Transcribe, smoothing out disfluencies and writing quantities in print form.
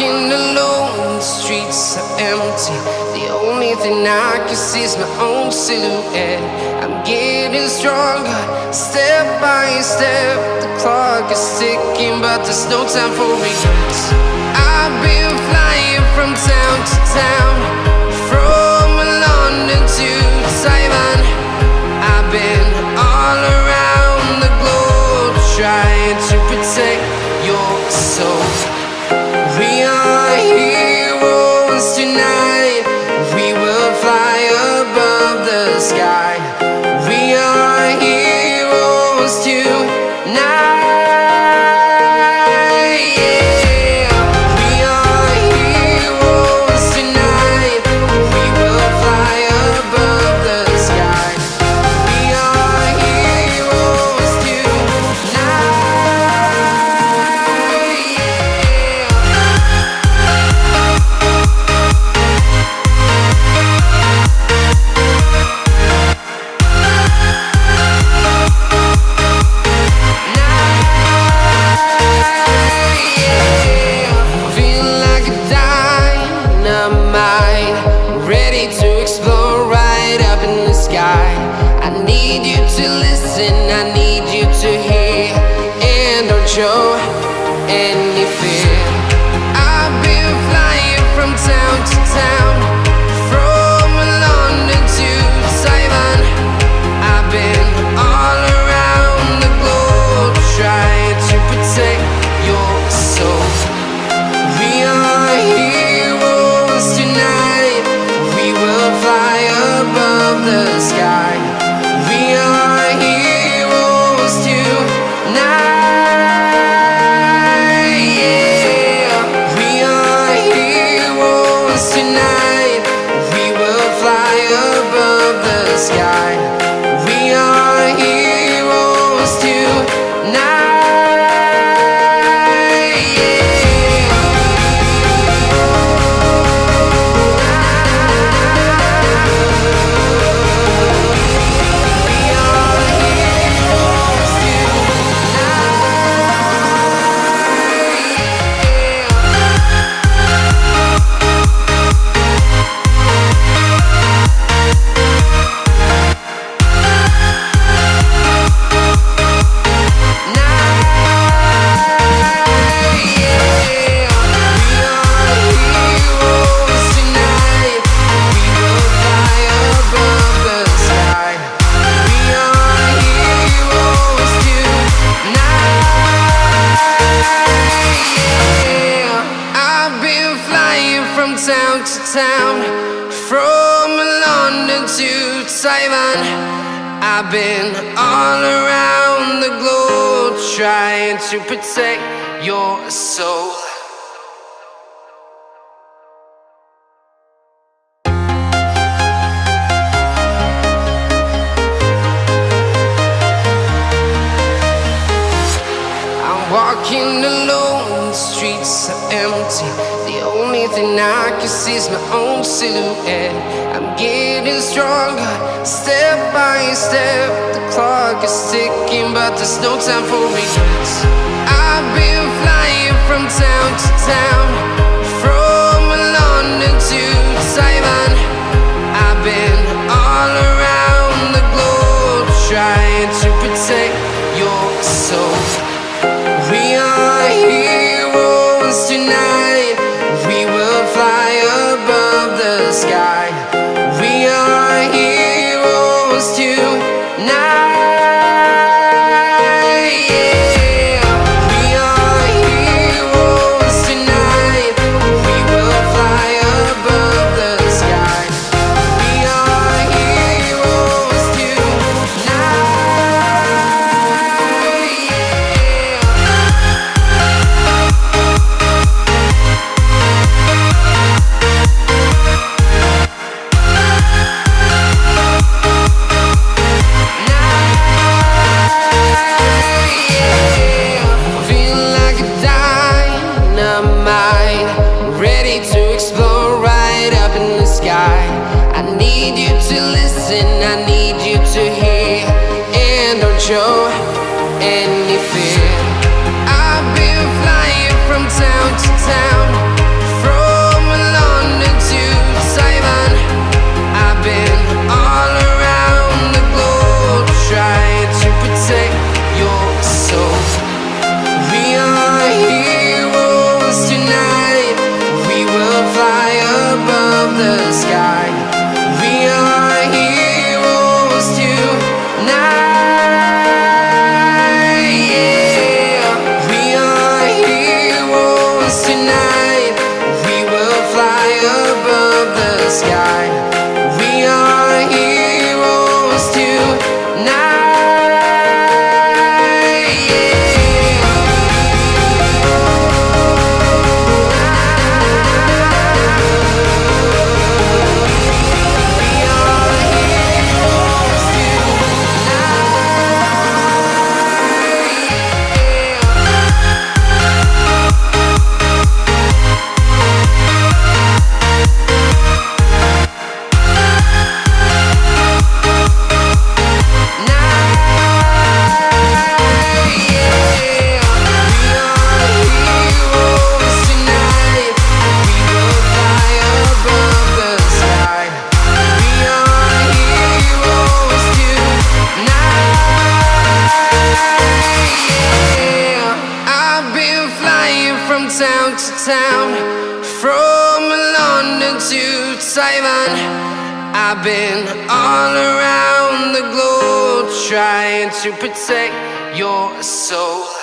walking alone, the streets are empty. The only thing I can see is my own silhouette. I'm getting stronger, step by step. The clock is ticking, but there's no time for regrets. I've been flying from town to town, from London to Taiwan. I've been all around the globe, trying to protect your soul. We are heroes tonight. We will fly above the sky. We are heroes tonight. Yeah. We are heroes tonight. We will fly above the sky. We are heroes tonight. I need you to hear and don't show any fear. I've been flying from town to town, from London to Taiwan. I've been all around the globe, trying to protect your soul. We are heroes tonight. We will fly above the sky. We are heroes tonight. Yeah. We are heroes tonight. We will fly above the sky. We are heroes tonight. Town to town, from London to Taiwan. I've been all around the globe, trying to protect your soul. I'm walking alone, the streets are empty. The only thing I can see is my own silhouette. I'm getting stronger, step by step. The clock is ticking, but there's no time for regrets. I've been flying from town to town, from London to Taiwan. I've been all around the globe, trying to protect your soul. We are heroes tonight. We will fly above the sky. We are heroes tonight. Yeah. We are heroes tonight. We will fly above the sky. We are heroes tonight. I need you to listen, I need you to hear and don't show any fear. I've been flying from town to town, Town to town, from London to Taiwan. I've been all around the globe trying to protect your soul.